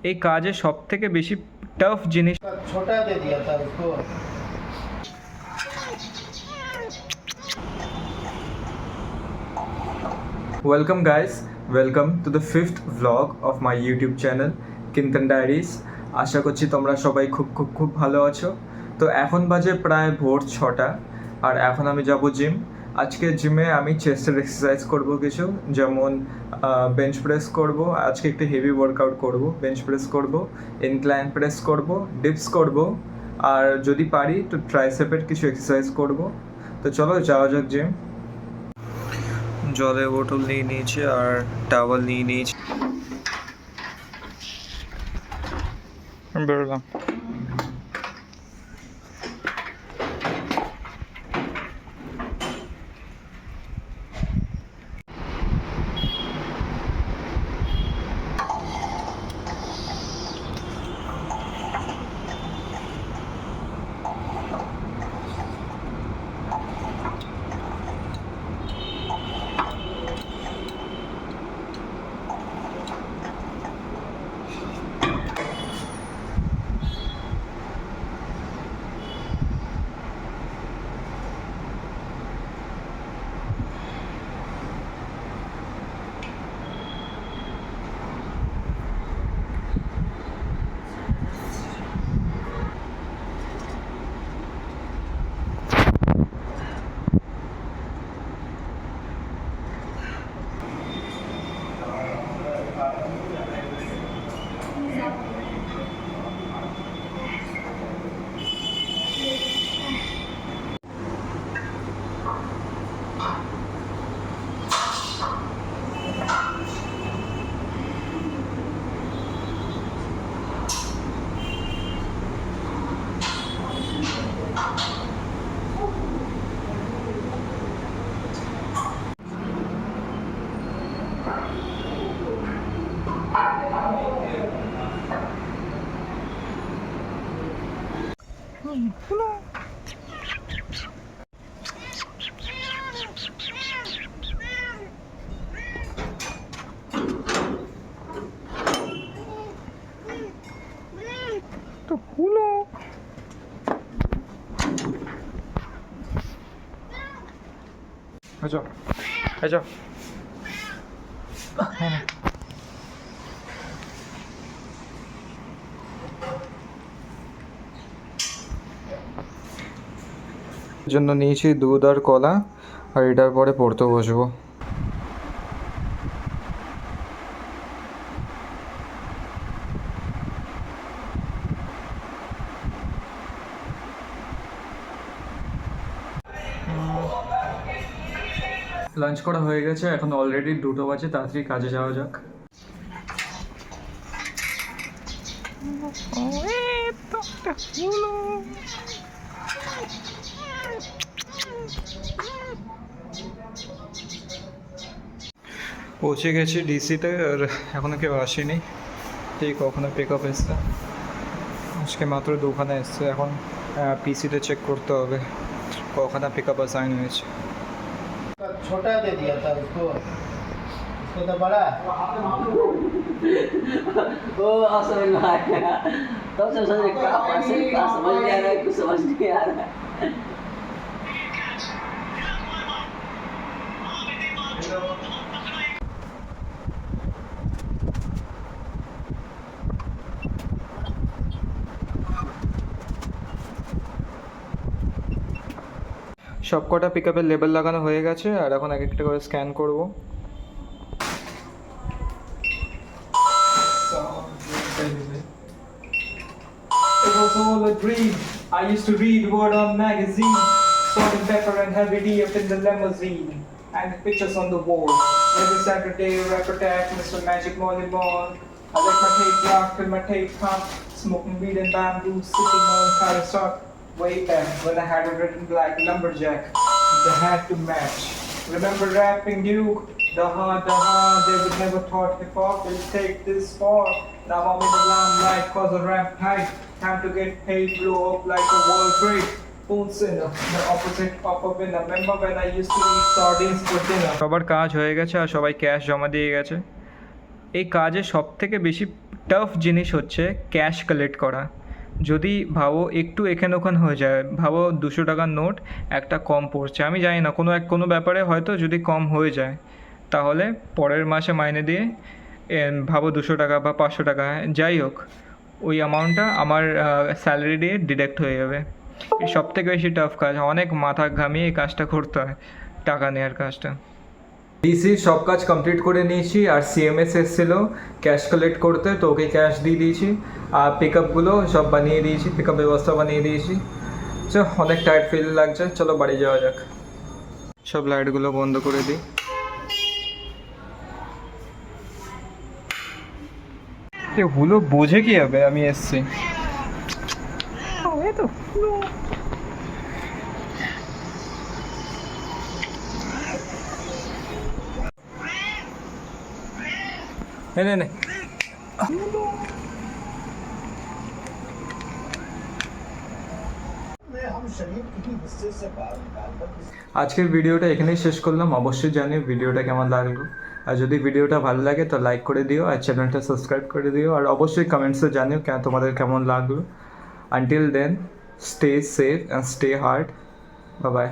এই কাজে সব থেকে বেশি টাফ জিনিস। छोटा दे दिया था उसको। Welcome guys, welcome to the fifth vlog of my YouTube channel Kintan diaries. আশা করছি তোমরা সবাই খুব খুব খুব ভালো আছো। তো এখন বাজে প্রায় ভোর 6টা, আর এখন আমি যাব জিম। আজকে জিমে আমি চেস্টের এক্সারসাইজ করব কিছু, যেমন বেঞ্চ প্রেস করব। আজকে একটু হেভি ওয়ার্কআউট করব, বেঞ্চ প্রেস করব, ইনক্লাইন প্রেস করব, ডিপস করব, আর যদি পারি তো ট্রাইসেপের কিছু এক্সারসাইজ করব। তো চলো যাওয়া যাক জিম। জলের বোতল নিয়ে নিয়েছি আর টাওয়াল নিয়ে নিয়েছি, বেরোলাম। তো হলো আচ্ছা আচ্ছা জন্য নিয়েছি দুধ আর কলা, আর এটার পরে পড়তে বসবো। লাঞ্চ করা হয়ে গেছে, এখন অলরেডি 2টো বাজে, তাড়াতাড়ি কাজে যাওয়া যাক। পৌঁছে গেছি ডিসিতে, আর এখনও কেউ আসেনি। ঠিক কখনো পিক আপ এসছে, আজকে মাত্র 2খানা এসছে। এখন পিসিতে চেক করতে হবে কখানা পিক আপ অ্যাসাইন হয়েছে। छोटा दे दिया था उसको तो बड़ा। वो समझ में आ गया। तब से समझ क्या समझ नहीं आ रहा है, कुछ समझ नहीं आ रहा है। সব কটা পিক আপের লেবেল লাগানো হয়ে গেছে, আর এখন এক একটা করে স্ক্যান করব। It was all a dream. I used to read word on magazine, salt and pepper and heavy D up in the limousine, and pictures on the wall. Every Saturday, rap attack, Mr. Magic Molly Ball. I let my tape rock till my tape pop, smoking weed and bamboo, sitting on parasol. Way back when I had a written black lumberjack, the hat to match. Remember rapping Duke? The hard, they would never thought hip hop will take this far. Now I'm in the limelight cause I rap tight. Time to get paid, blow up like a world trade. Phone sinner, the opposite of a winner. Remember when I used to eat sardines for dinner? সবার কাজ হয়ে গেছে আর সবাই cash জমা দিয়ে গেছে। এই কাজে সব থেকে বেশি টাফ জিনিস হচ্ছে ক্যাশ কালেক্ট করা। যদি ভাবো একটু এখানে ওখানে হয়ে যায়, ভাবো 200 টাকার নোট একটা কম পড়ছে, আমি জানি না কোনো ব্যাপারে হয়তো যদি কম হয়ে যায়, তাহলে পরের মাসে মাইনে দিয়ে ভাবো 200 টাকা বা 500 টাকা যাই হোক, ওই অ্যামাউন্টটা আমার স্যালারি দিয়ে ডিডাক্ট হয়ে যাবে। এই সবথেকে বেশি টাফ কাজ, অনেক মাথা ঘামিয়ে এই কাজটা করতে হয়, টাকা নেওয়ার কাজটা। ডিসি সব কাজ কমপ্লিট করে নিয়েছি, আর সিএমএস এসেছিলো ক্যাশ কালেক্ট করতে, তো ওকে ক্যাশ দিয়ে দিয়েছি, আর পিক আপগুলো সব বানিয়ে দিয়েছি, পিক আপ ব্যবস্থা বানিয়ে দিয়েছি। চলো, অনেক টায়ার্ড ফিল লাগছে, চলো বাড়ি যাওয়া যাক। সব লাইটগুলো বন্ধ করে দিই। হুলো বোঝে কি হবে আমি এসছি। নে আজকের ভিডিওটা এখানেই শেষ করলাম। অবশ্যই জানিও ভিডিওটা কেমন লাগলো, আর যদি ভিডিওটা ভালো লাগে তো লাইক করে দিও, আর চ্যানেলটা সাবস্ক্রাইব করে দিও, আর অবশ্যই কমেন্টসে জানিও তোমাদের কেমন লাগলো। Until then, stay safe and stay hard. Bye by.